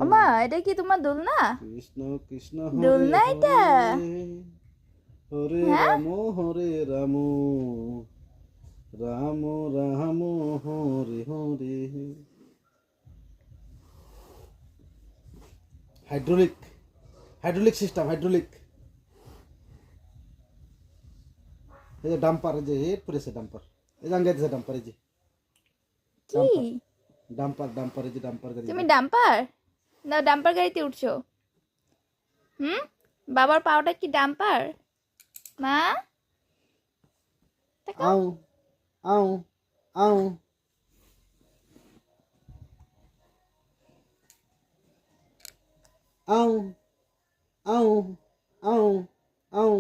ওমা এটা কি তোমার দোলনা? কৃষ্ণ কৃষ্ণ দোলনা হরে এটা? হরে হ্যাঁ, Hare Ram Ram Ram Hare Hare. Hydraulic hydraulic system, hydraulic. এই যে ডাম্পার, এই যে হেড পড়েছে ডাম্পার, এই যে আঙ্গাইতেছে ডাম্পার, এই যে কি ডাম্পার ডাম্পার ডাম্পার, এই যে ডাম্পার গাড়ি, তুমি ডাম্পার? না, ডাম্পার গাড়িতে উঠছো? হুম, বাবার পাওটা কি ডাম্পার? মা, তাকাও। আউ আউ আউ আউ আউ আউ আউ